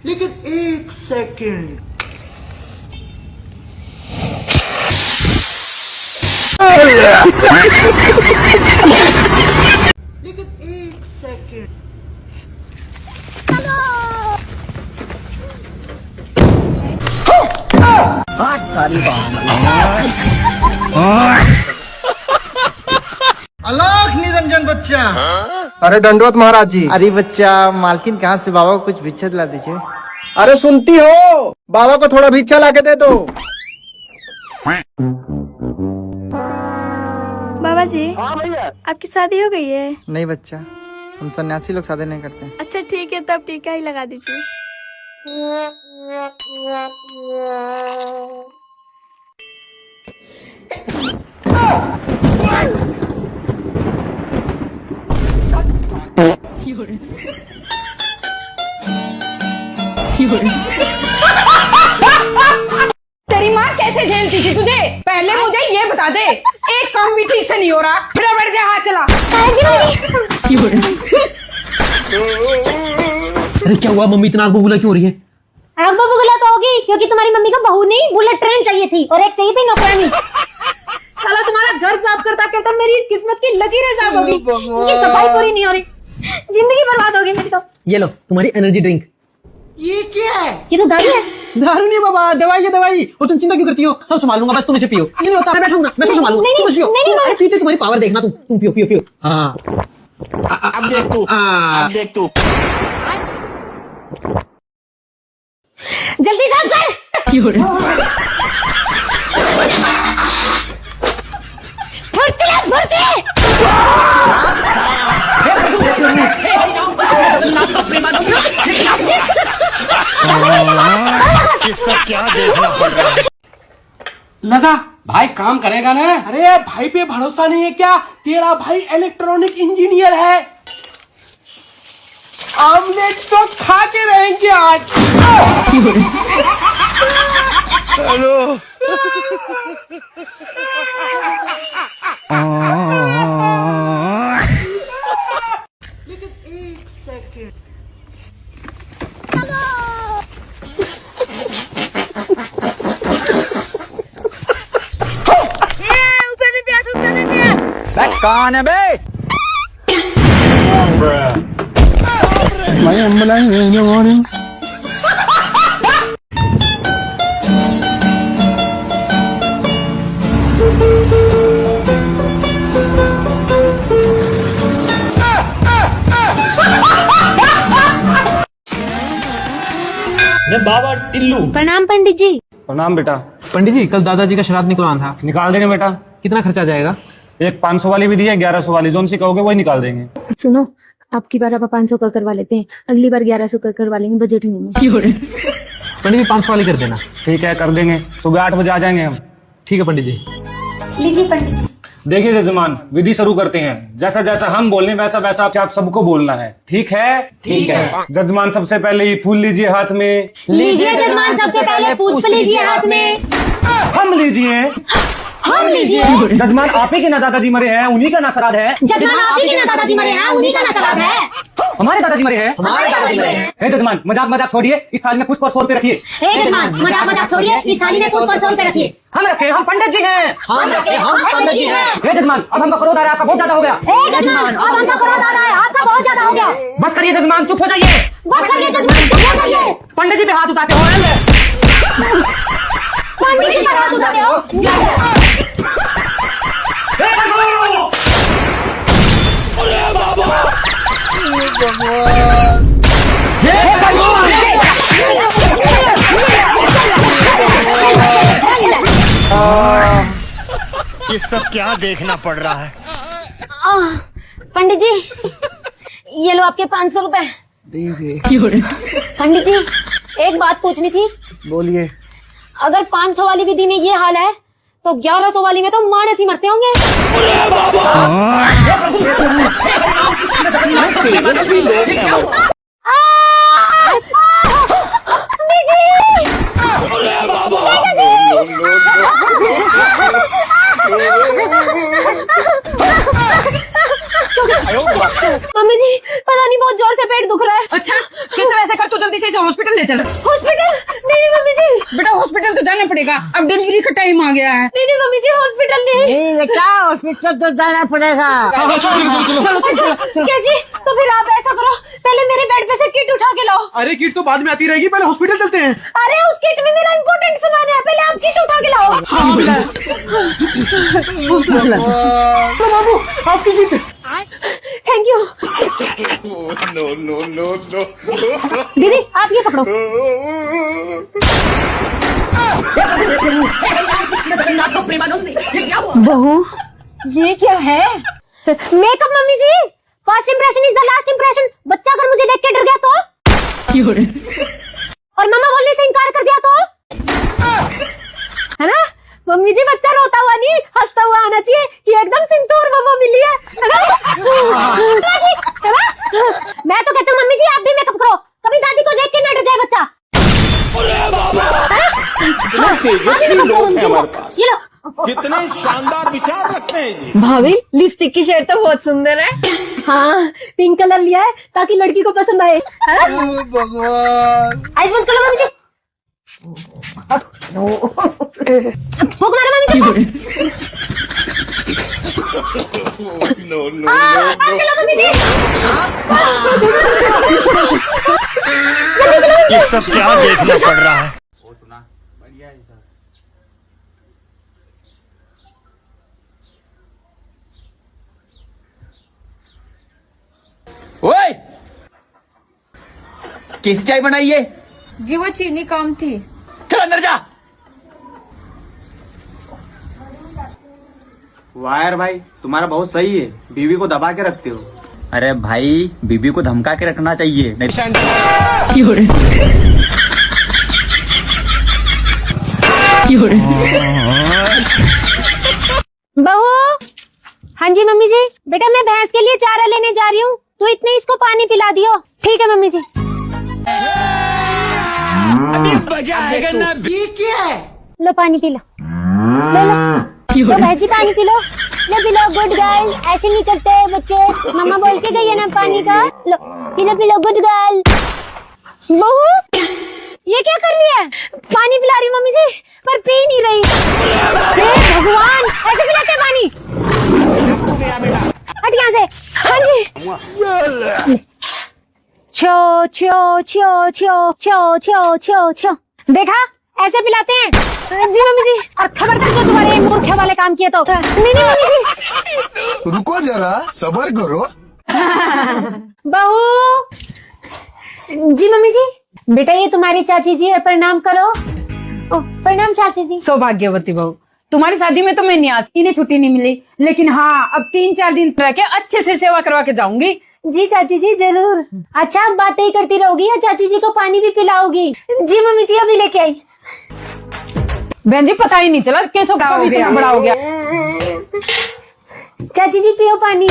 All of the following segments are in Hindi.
लेकिन एक सेकंड। लेकिन एक सेकंड। अलोक निरंजन बच्चा। अरे दंडवत महाराज जी। अरे बच्चा, मालकिन कहाँ से? बाबा को कुछ भिक्षा दिला दीजिए। अरे सुनती हो, बाबा को थोड़ा भिक्षा लाके दे दो। बाबा जी, हाँ भैया। आपकी शादी हो गई है? नहीं बच्चा, हम सन्यासी लोग शादी नहीं करते। अच्छा ठीक है, तब टीका ही लगा दीजिए। तेरी माँ कैसे झेलती थी तुझे? पहले मुझे ये बता दे। एक काम भी ठीक से नहीं हो रहा, फटाफट से हाथ चला। अरे क्या हुआ मम्मी, इतना आग बबूला क्यों हो रही है? आग बबूला तो होगी क्योंकि तुम्हारी मम्मी को बहू नहीं बुलेट ट्रेन चाहिए थी और एक चाहिए थी नौकरानी। साला तुम्हारा घर साफ करता करता मेरी किस्मत की लकीरें साफ होगी। उनकी सफाई पूरी नहीं हो रही, जिंदगी बर्बाद होगी मेरी तो। ये लो तुम्हारी एनर्जी ड्रिंक। ये क्या है? ये तो दारू है। दारू नहीं बाबा, दवाई है दवाई। और तुम चिंता क्यों करती हो? सब संभाल लूंगा, बस तुम इसे पियो। नहीं होता, मैं बैठूंगा, मैं सब संभाल लूंगा। तुम बस पियो। अरे पीते तुम्हारी पावर देखना, तुम पियो पियो पियो। हाँ अब देख तू, अब देख तू। जल्दी साफ कर। फुर्ती है, फुर्ती। इसका क्या देखना पड़ रहा है? लगा भाई काम करेगा ना? अरे भाई पे भरोसा नहीं है क्या? तेरा भाई इलेक्ट्रॉनिक इंजीनियर है। आमलेट तो खा के रहेंगे आज। हेलो। लेकिन एक सेकंड। कौन है बे? बाबा टिल्लू। प्रणाम पंडित जी। प्रणाम बेटा। पंडित जी, कल दादाजी का श्राद्ध निकलवाना था, निकाल देंगे बेटा। कितना खर्चा जाएगा? एक 500 वाली भी दी है, 1100 वाली, जोन सी कहोगे वही निकाल देंगे। सुनो, अब की बार आप 500 का करवा लेते हैं, अगली बार 1100 का करवा लेंगे, बजट ही नहीं है। पंडित जी 500 वाली कर देना। ठीक है, कर देंगे। सुबह 8 बजे आ जाएंगे हम। ठीक है पंडित जी। लीजिए पंडित जी। देखिए जजमान, विधि शुरू करते हैं। जैसा जैसा हम बोलने वैसा वैसा आप सबको बोलना है। ठीक है? ठीक है। जजमान सबसे पहले ये फूल लीजिए हाथ में। लीजिए जजमान, सबसे पहले पुष्प लीजिए हाथ में। हम लीजिए। हम लीजिए। जजमान आप ही के ना दादाजी मरे हैं, उन्हीं का ना श्राद्ध है। जजमान आप ही के ना दादाजी मरे हैं, उन्हीं का ना श्राद्ध है। हमारे दादाजी मरे हैं। हमारे दादाजी मरे हैं। हे जजमान, मजाक मजाक छोड़िए, इस थाली में पुष्प और 100 रुपए रखिए। हे जजमान, मजाक मजाक छोड़िए, इस थाली में पुष्प और 100 रुपए रखिए। हम रखे, हम पंडित जी हैं। हम रखे, हम पंडित जी हैं। हे जजमान, अब हमका क्रोध आ रहा है, आपका बहुत ज्यादा हो गया। हे जजमान, अब हमका क्रोध आ रहा है, आपका बहुत ज्यादा हो गया। बस करिए जजमान, चुप हो जाइए। बस करिए जजमान, चुप हो जाइए। पंडित जी पे हाथ उठाते हो। पंडित जी पर हाथ उठाते हो। ये सब क्या देखना पड़ रहा है? पंडित जी, ये लो आपके 500 रुपए। पंडित जी, एक बात पूछनी थी। बोलिए। अगर 500 वाली विधि में ये हाल है तो 1100 वाली में तो मारे सी मरते होंगे। मम्मी जी, पता नहीं बहुत जोर से पेट दुख रहा है। अच्छा कैसे वैसे कर, तू जल्दी से से हॉस्पिटल ले चल। हॉस्पिटल? नहीं मम्मी जी। बेटा हॉस्पिटल तो जाना पड़ेगा, अब डिलीवरी का टाइम आ गया है। नहीं मम्मी जी, हॉस्पिटल नहीं। बेटा हॉस्पिटल तो जाना पड़ेगा। क्या जी? तो फिर आप ऐसा करो, पहले मेरे बेड पे से किट उठा के लाओ। अरे किट तो बाद में आती रहेगी, पहले हॉस्पिटल चलते हैं। अरे उस किट में मेरा इम्पोर्टेंट सामान है, पहले आप किट उठा के लाओ। बाबू आपकी किट। Thank you. दीदी आप ये पकड़ो। बहू ये क्या है? Makeup mummy ji. First impression is the last impression. बच्चा अगर मुझे देख के डर गया तो, और मम्मा बोलने से इनकार कर दिया तो, है ना मम्मी जी? बच्चा रोता हुआ नहीं, हंसता हुआ आना चाहिए कि एकदम सिंतूर मम्मा मिली है ना? है ना? मैं तो कहती हूँ मम्मी जी आप भी मेकअप करो, कभी दादी को देख के ना डर जाए बच्चा। ये लो। कितने शानदार विचार रखते हैं जी। भाभी लिपस्टिक की शेड तो बहुत सुंदर है। हाँ पिंक कलर लिया है ताकि लड़की को पसंद आए। आइस बंद करो मम्मी जी। फूंक मारो मम्मी जी। चलो मम्मी जी। ये सब क्या देखना पड़ रहा है। ओए किस चाय बनाई है? जी वो चीनी कम थी। चल अंदर जा। वायर भाई तुम्हारा बहुत सही है, बीवी को दबा के रखते हो। अरे भाई बीबी को धमका के रखना चाहिए, नहीं बहू। हाँ जी मम्मी जी। बेटा मैं भैंस के लिए चारा लेने जा रही हूँ, तो इतने इसको पानी पिला दियो। ठीक है मम्मी जी। ये क्या है? लो पानी पी लो। लो बहन जी पानी पी लो। लो पी लो। Good girl. ऐसे नहीं करते बच्चे, मम्मा बोल के गई है ना पानी का। लो पी लो गुड गर्ल। बहू ये क्या कर रही है? पानी पिला रही मम्मी जी, पर पी नहीं रही। हे भगवान, ऐसे पिलाते हैं पानी? हट यहाँ से। हाँ जी। छो छो छो छो छो छो छो छो। देखा ऐसे पिलाते हैं जी मम्मी जी। और खबरदार जो तुम्हारे मूर्खे वाले काम किए तो। नहीं मम्मी जी। रुको जरा सब्र करो। बहू। जी मम्मी जी। बेटा ये तुम्हारी चाची जी है, प्रणाम करो। ओ प्रणाम चाची जी। सौभाग्यवती बहू, तुम्हारी शादी में तो मैं नहीं आज, इन्हें छुट्टी नहीं मिली, लेकिन हाँ अब 3-4 दिन रह के अच्छे से सेवा करवा के जाऊंगी। जी चाची जी जरूर। अच्छा आप बातें ही करती रहोगी या चाची जी को पानी भी पिलाओगी? जी मम्मी जी अभी लेके आई। बहन जी पता ही नहीं चला कैसे बड़ा हो गया। चाची जी पियो पानी।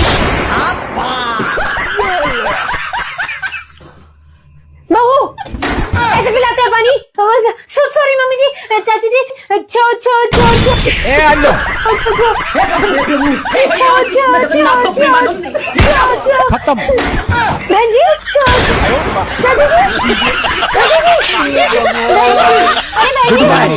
बहू ऐसे पिलाते हैं पानी? सॉरी मम्मी जी। चाची जी छो छो छो छो। ए आलो छो छो छो छो छो छो। खत्म। बहन जी छो। चाची जी। अरे बहन जी।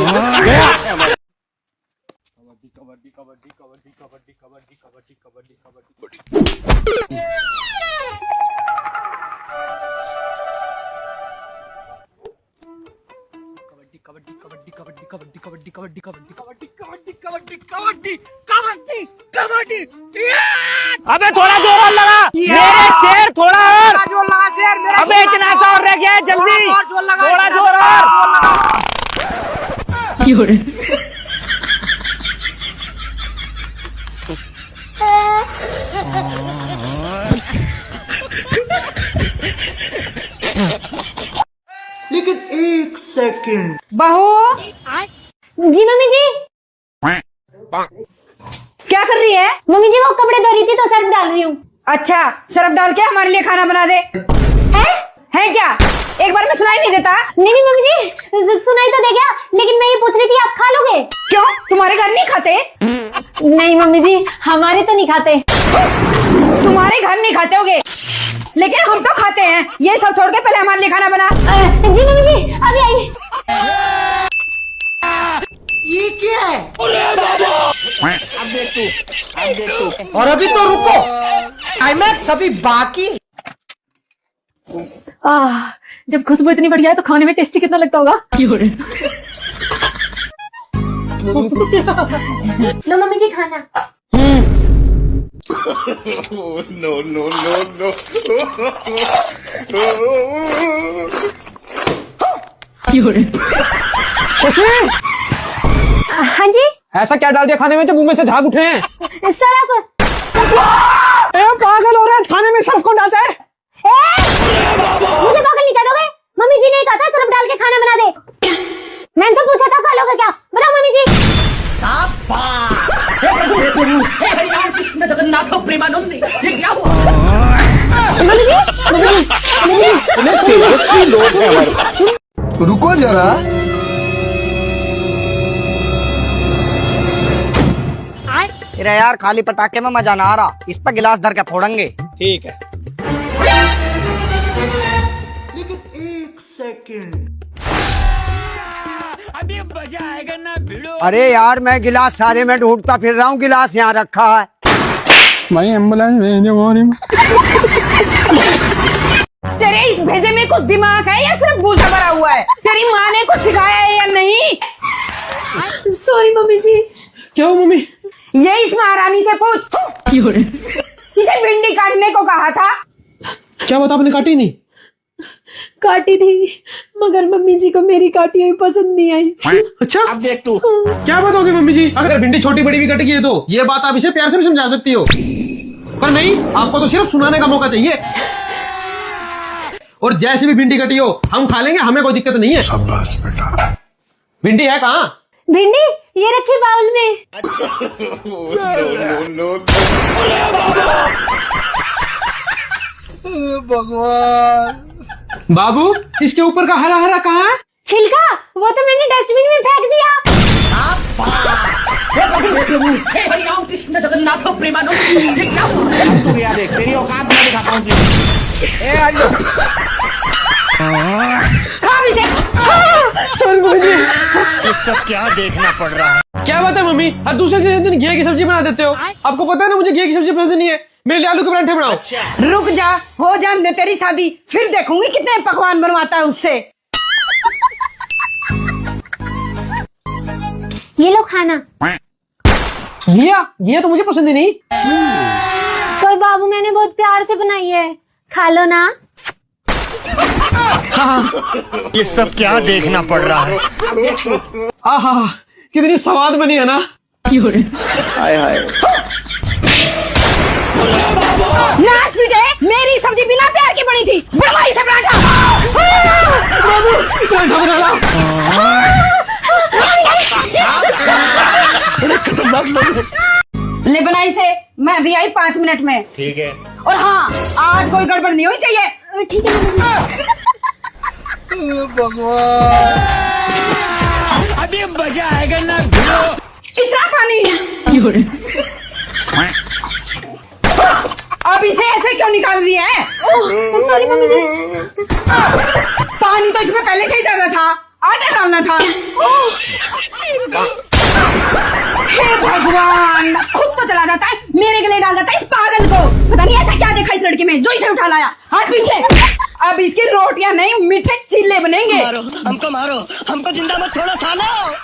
अबे थोड़ा जोर और लगा मेरे शेर, थोड़ा और जोर लगा शेर। अबे इतना सा और रह गया है, जल्दी थोड़ा जोर और। लेकिन 1 सेकंड। बहू जी मम्मी जी। क्या कर रही है? मम्मी जी वो कपड़े धो रही थी तो सर्फ डाल रही हूँ। अच्छा सर्फ डाल के हमारे लिए खाना बना दे। है क्या? एक बार में सुनाई नहीं देता? नहीं मम्मी जी सुनाई तो दे गया, लेकिन मैं ये पूछ रही थी आप खा लोगे? क्यों तुम्हारे घर नहीं खाते? नहीं मम्मी जी हमारे तो नहीं खाते। तुम्हारे घर नहीं खाते होगे? लेकिन हम तो खाते हैं। ये सब छोड़ के पहले हमारे लिए खाना बना। जी मम्मी जी अभी आई। ये क्या है? और अभी तो रुको, क्लाइमैक्स अभी बाकी। जब खुशबू इतनी बढ़िया है तो खाने में टेस्टी कितना लगता होगा। लो मम्मी जी खाना। हाँ जी। ऐसा क्या डाल दिया खाने में जो मुंह में से झाग उठे हैं? सरफ। पागल हो रहा है, खाने में सर्फ कौन डालता है? मुझे पागल नहीं कह दोगे? मम्मी जी ने कहा था सरफ डाल के खाना बना दे। मैंने तो पूछा था खा लोगे क्या? बताओ मम्मी जी। तेजस्वी लोग हैं हमारे। रुको जरा, अरे यार खाली पटाखे में मजा ना आ रहा, इस पर गिलास धर के फोड़ेंगे। ठीक है। लेकिन एक सेकंड, अभी मजा आएगा ना भिड़ो। अरे यार मैं गिलास सारे में ढूंढता फिर रहा हूँ, गिलास यहाँ रखा है। भाई एम्बुलेंस भेजो। तेरे इस भेजे में कुछ दिमाग है या सिर्फ भूसा भरा हुआ है? तेरी माँ ने कुछ सिखाया है या नहीं? सॉरी मम्मी जी। क्यों मम्मी? ये इस महारानी से पूछ। इसे भिंडी काटने को कहा था। क्या बात, आपने काटी नहीं? काटी थी मगर मम्मी जी को मेरी काटी हुई पसंद नहीं आई। अच्छा, अब देख तू क्या बात होगी मम्मी जी। अगर भिंडी छोटी बड़ी भी कटेगी है तो ये बात आप इसे प्यार से भी समझा सकती हो, पर नहीं, आपको तो सिर्फ सुनाने का मौका चाहिए। और जैसे भी भिंडी कटी हो हम खा लेंगे, हमें कोई दिक्कत नहीं है। शाबाश बेटा। भिंडी है कहाँ? भिंडी ये रखी बाउल में। भगवान। बाबू इसके ऊपर का हरा हरा कहाँ है? छिलका वो तो मैंने डस्टबिन में फेंक दिया। सॉरी मम्मी जी। ये सब क्या देखना पड़ रहा है? क्या बात है मम्मी, हर दूसरे दिन घी की सब्जी बना देते हो। आपको पता है ना मुझे घी की सब्जी पसंद नहीं है। मेरे लिए आलू के पराठे बनाओ। रुक जा, हो जान दे तेरी शादी, फिर देखूंगी कितने पकवान बनवाता है उससे। ये लो खाना। घिया तो मुझे पसंद ही नहीं। पर बाबू मैंने बहुत प्यार से बनाई है, खा लो ना। ये सब क्या देखना पड़ रहा है? आहा कितनी स्वाद बनी है ना। हाय हाय। नाच पीटे, मेरी सब्जी बिना प्यार की बनी थी। बनवाई से पराठा। ले बनाई से, मैं भी आई 5 मिनट में। ठीक है। और हाँ, आज कोई गड़बड़ नहीं होनी चाहिए। ठीक है मम्मी जी। भगवान। अभी मजा आएगा ना भिड़ो। इतना पानी। अब इसे ऐसे क्यों निकाल रही है? सॉरी मम्मी जी। पानी तो इसमें पहले से ही डालना था, आटा डालना था। हे भगवान, खुद तो चला जाता है, मेरे गले डाल जाता है इस पागल को। पता नहीं ऐसा क्या देखा इस लड़के में जो इसे उठा लाया। हट पीछे। अब इसकी रोटियां नहीं मीठे चिल्ले बनेंगे। मारो, हमको जिंदा मत छोड़ो सालो।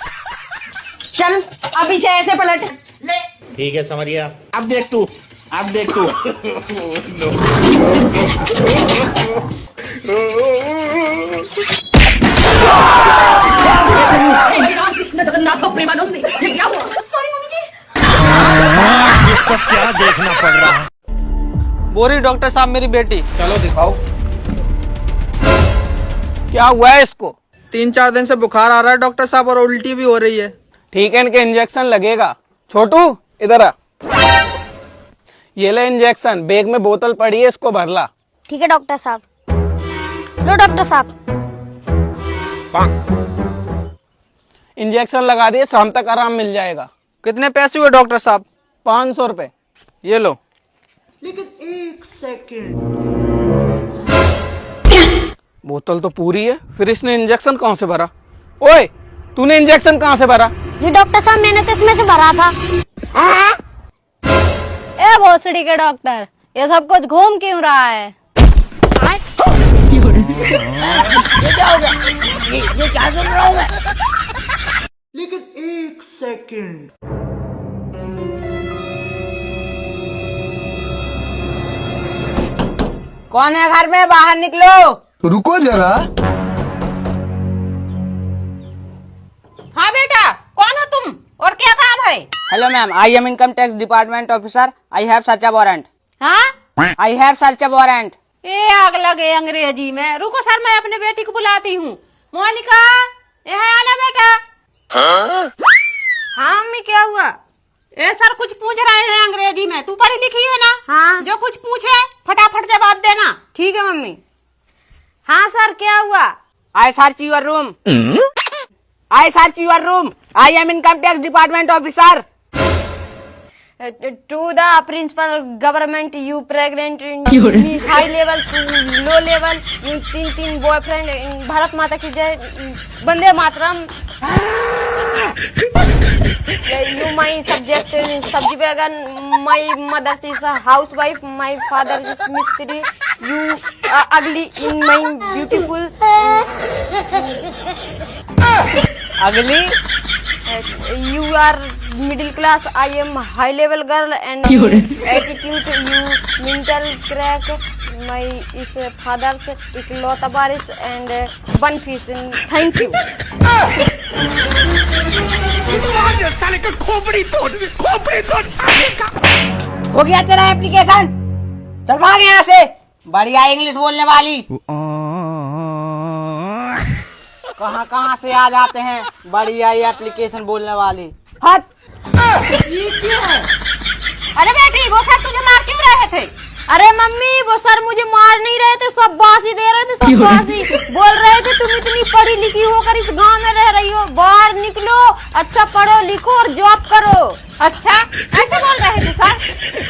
चल अब इसे ऐसे पलट ले। ठीक है समरिया। अब देख तू। ये सब क्या देखना पड़ रहा है? बोरी डॉक्टर साहब मेरी बेटी। चलो दिखाओ। क्या हुआ है इसको? 3-4 दिन से बुखार आ रहा है डॉक्टर साहब, और उल्टी भी हो रही है। ठीक है, इनके इंजेक्शन लगेगा। छोटू इधर आ। ये ले इंजेक्शन, बैग में बोतल पड़ी है, इसको भर ला। ठीक है डॉक्टर साहब। लो डॉक्टर साहब। इंजेक्शन लगा दिए, शाम तक आराम मिल जाएगा। कितने पैसे हुए डॉक्टर साहब? 500 रुपए। ये लो। लेकिन एक सेकंड, बोतल तो पूरी है, फिर इसने इंजेक्शन कहाँ से भरा? ओए, तूने इंजेक्शन कहाँ से भरा? जी डॉक्टर साहब, मैंने तो इसमें से भरा था। ए भोसड़ी के डॉक्टर, ये सब कुछ घूम क्यों रहा है? ये क्या हो गया? ये क्या सुन रहा हूँ मैं? लेकिन एक सेकंड, कौन है घर में? बाहर निकलो। रुको जरा। हाँ बेटा, कौन हो तुम और क्या काम है? Hello ma'am, I am income tax department officer. I have search a warrant. हाँ, I have search a warrant. ये आग लगे अंग्रेजी में। रुको सर, मैं अपने बेटी को बुलाती हूँ। मोनिका, यहाँ आना बेटा। हाँ मम्मी, क्या हुआ? ए सर कुछ पूछ रहे हैं अंग्रेजी में, तू पढ़ी लिखी है ना? हाँ। जो कुछ पूछे फटाफट जवाब देना। ठीक है मम्मी। हाँ सर, क्या हुआ? I search your room. I search your room. I am income tax department officer. To the principal government you pregnant high level to low level, तीन बॉयफ्रेंड, भारत माता की जय, Vande Mataram, you my subject सब्जी बैगन, my mother is house wife, my father is मिस्त्री, यू अगली इन माई ब्यूटीफुल अगली। you are middle class, I am high level girl and attitude you mental crack, my is father's इकलौता बारिश and one fish, thank you। साले का खोपड़ी तोड़ साले का। हो गया तेरा एप्लीकेशन, चल भाग यहाँ से। बढ़िया इंग्लिश बोलने वाली। कहाँ से आ जाते हैं बढ़िया ये एप्लीकेशन बोलने वाली। हट। ये क्या है? अरे बेटी, वो सर तुझे मार क्यों रहे थे? अरे मम्मी, वो सर मुझे मार नहीं रहे थे, सब बासी दे रहे थे, सब बासी बोल रहे थे तुम इतनी पढ़ी लिखी होकर इस गांव में रह रही हो, बाहर निकलो, अच्छा पढ़ो लिखो और जॉब करो। अच्छा, ऐसे बोल रहे थे सर?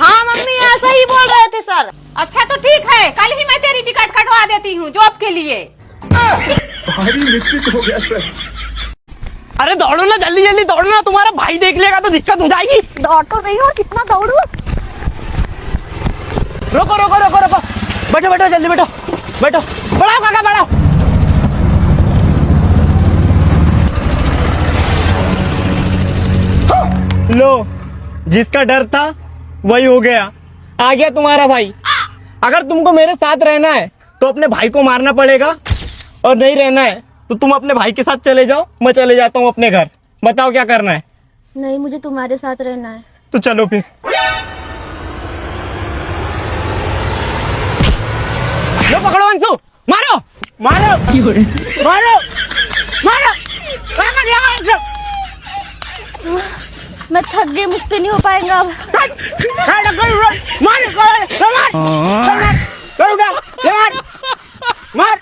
हाँ मम्मी, ऐसा ही बोल रहे थे सर। अच्छा तो ठीक है, कल ही मैं तेरी टिकट कटवा देती हूँ जॉब के लिए। भारी मिस्टेक हो गया सर। अरे दौड़ो ना, जल्दी जल्दी दौड़ो ना, तुम्हारा भाई देख लेगा तो दिक्कत हो जाएगी। दौड़ तो रही हो, कितना दौड़ू? रोको रोको रोको रोको, बैठो बैठो, जल्दी बैठो बैठो, बढ़ाओ काका बढ़ाओ। लो, जिसका डर था वही हो गया, आ गया तुम्हारा भाई। अगर तुमको मेरे साथ रहना है तो अपने भाई को मारना पड़ेगा, और नहीं रहना है तो तुम अपने भाई के साथ चले जाओ, मैं चले जाता हूँ अपने घर। बताओ क्या करना है? नहीं, मुझे तुम्हारे साथ रहना है। तो चलो फिर। लो पकड़ो अंशु, मारो मारो मारो मारो। मैं थक गई, मुझसे नहीं हो पाएगा अब। मार मार मार।